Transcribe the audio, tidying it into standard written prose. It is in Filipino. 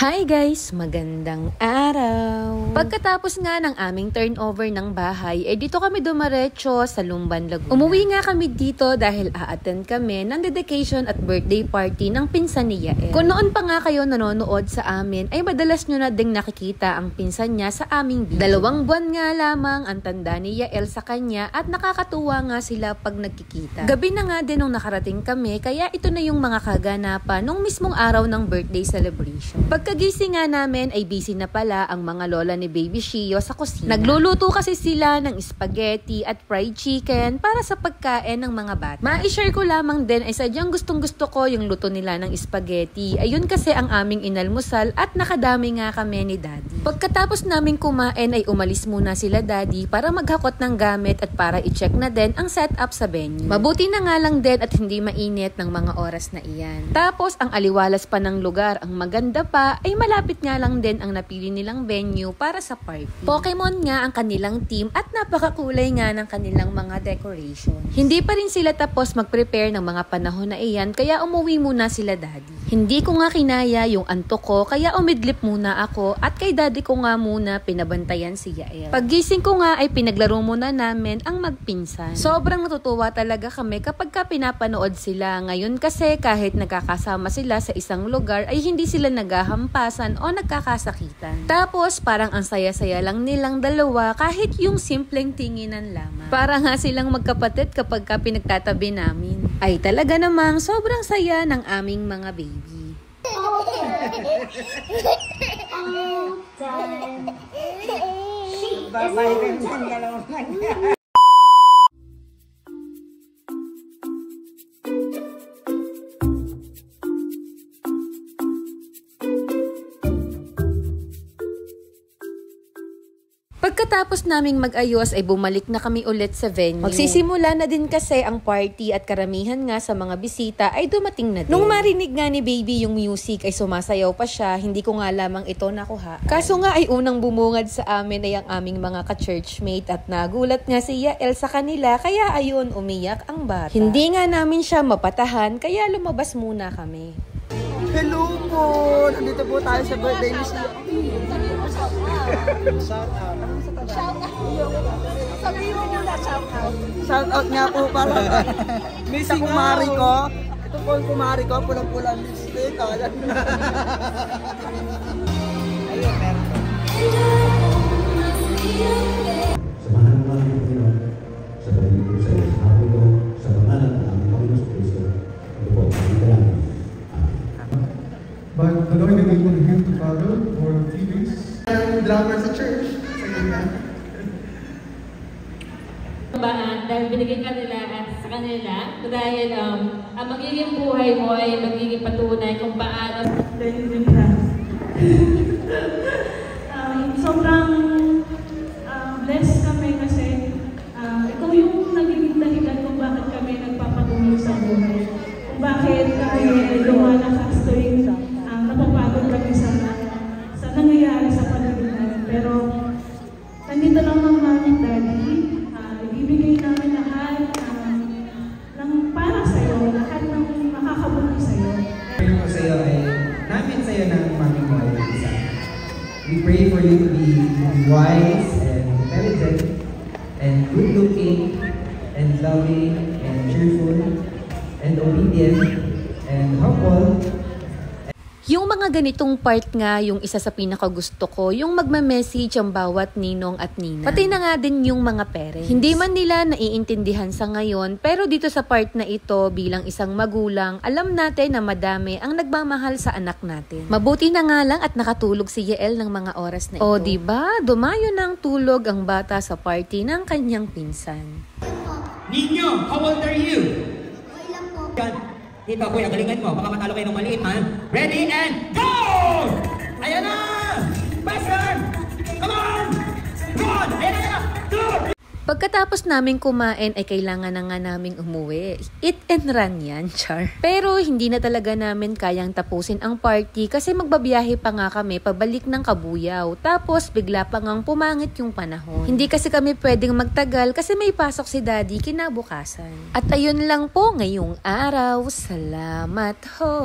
Hi guys! Magandang araw! Pagkatapos nga ng aming turnover ng bahay, dito kami dumaretso sa Lumban, Laguna. Umuwi nga kami dito dahil a-attend kami ng dedication at birthday party ng pinsan ni Yael. Kung noon pa nga kayo nanonood sa amin, ay madalas nyo na ding nakikita ang pinsan niya sa aming video. 2 buwan nga lamang ang tanda ni Yael sa kanya at nakakatuwa nga sila pag nagkikita. Gabi na nga din nung nakarating kami, kaya ito na yung mga kaganapan nung mismong araw ng birthday celebration. Pagkagising nga namin ay busy na pala ang mga lola ni Baby Shio sa kusina. Nagluluto kasi sila ng spaghetti at fried chicken para sa pagkain ng mga bata. Ma-share ko lamang din ay sadyang gustong-gusto ko yung luto nila ng spaghetti. Ayun kasi ang aming inalmusal at nakadami nga kami ni Daddy. Pagkatapos namin kumain ay umalis muna sila Daddy para maghakot ng gamit at para i-check na din ang setup sa venue. Mabuti na nga lang din at hindi mainit ng mga oras na iyan. Tapos ang aliwalas pa ng lugar, ang maganda pa ay malapit nga lang din ang napili nilang venue para sa party. Pokemon nga ang kanilang team at napakakulay nga ng kanilang mga decoration. Hindi pa rin sila tapos mag-prepare ng mga panahon na iyan kaya umuwi muna sila Daddy. Hindi ko nga kinaya yung antok ko kaya umidlip muna ako at kay Daddy ko nga muna pinabantayan si Yael. Paggising ko nga ay pinaglaro muna namin ang magpinsan. Sobrang natutuwa talaga kami kapag pinapanood sila. Ngayon kasi kahit nagkakasama sila sa isang lugar ay hindi sila naghahampasan o nagkakasakitan. Tapos parang ang saya-saya lang nilang dalawa kahit yung simpleng tinginan lamang. Para nga silang magkapatid kapag pinagtatabi namin. Ay talaga namang sobrang saya ng aming mga baby. Pagkatapos naming mag-ayos ay bumalik na kami ulit sa venue. Magsisimula na din kasi ang party at karamihan nga sa mga bisita ay dumating na din. Nung marinig nga ni Baby yung music ay sumasayaw pa siya, hindi ko nga lamang ito nakuha. Kaso nga ay unang bumungad sa amin ay ang aming mga ka-churchmate at nagulat nga si Yael sa kanila kaya ayun umiyak ang bata. Hindi nga namin siya mapatahan kaya lumabas muna kami. Hello po! Nandito po tayo sa birthday ni Shio. Shout out. Shout out. Sabihin mo muna shout out. Shout out nga po para sa kumari ko. Ito po yung kumari ko, pulang-pulang lipstick. Ayun, meron. Samahan mo namin Panginoon sa pagiging sa iyo. Sa ko, sa pangalan ng aming Panginoon sa Kristo. Ito po, ang kailangan. But the Lord enabled him to travel for 3 weeks. Drama sa church. Dahil binigyan ka nila at sa kanila, dahil ang magiging buhay mo ay magiging patunay kung paano. Sobrang blessed kami kasi ikaw yung nagiging dahilan kung bakit kami nagpapatuloy sa buhay. Kung bakit kami lumalakas tuwing napapagod kami sa nangyayari sa paligid namin. Pero nandito lang naman, Daddy, ibibigay namin lahat ng para sa'yo, lahat ng makakabuti sa'yo. Pray ko sa'yo ay namin sa'yo ng mami mo ay isa. We pray for you to be wise and intelligent and good looking and loving and cheerful and obedient and humble. Yung mga ganitong part nga, yung isa sa pinakagusto ko, yung magma-message ang bawat ninong at nina. Pati na nga din yung mga parents. Hindi man nila naiintindihan sa ngayon, pero dito sa part na ito, bilang isang magulang, alam natin na madami ang nagmamahal sa anak natin. Mabuti na nga lang at nakatulog si Yael ng mga oras na ito. O diba, dumayo ng tulog ang bata sa party ng kanyang pinsan. Ninyo, how old are you? Ilang po. Dito, kuya, galingan mo. Baka matalo kayo ng maliit, ha? Ready, and go! Ayan na! Faster! Come on! Run! Ayan na! Go! Pagkatapos namin kumain ay kailangan na nga naming umuwi. Eat and run yan, char. Pero hindi na talaga namin kayang tapusin ang party kasi magbabiyahe pa nga kami pabalik ng Kabuyaw. Tapos bigla pa ngang pumangit yung panahon. Hindi kasi kami pwedeng magtagal kasi may pasok si Daddy kinabukasan. At ayun lang po ngayong araw. Salamat ho!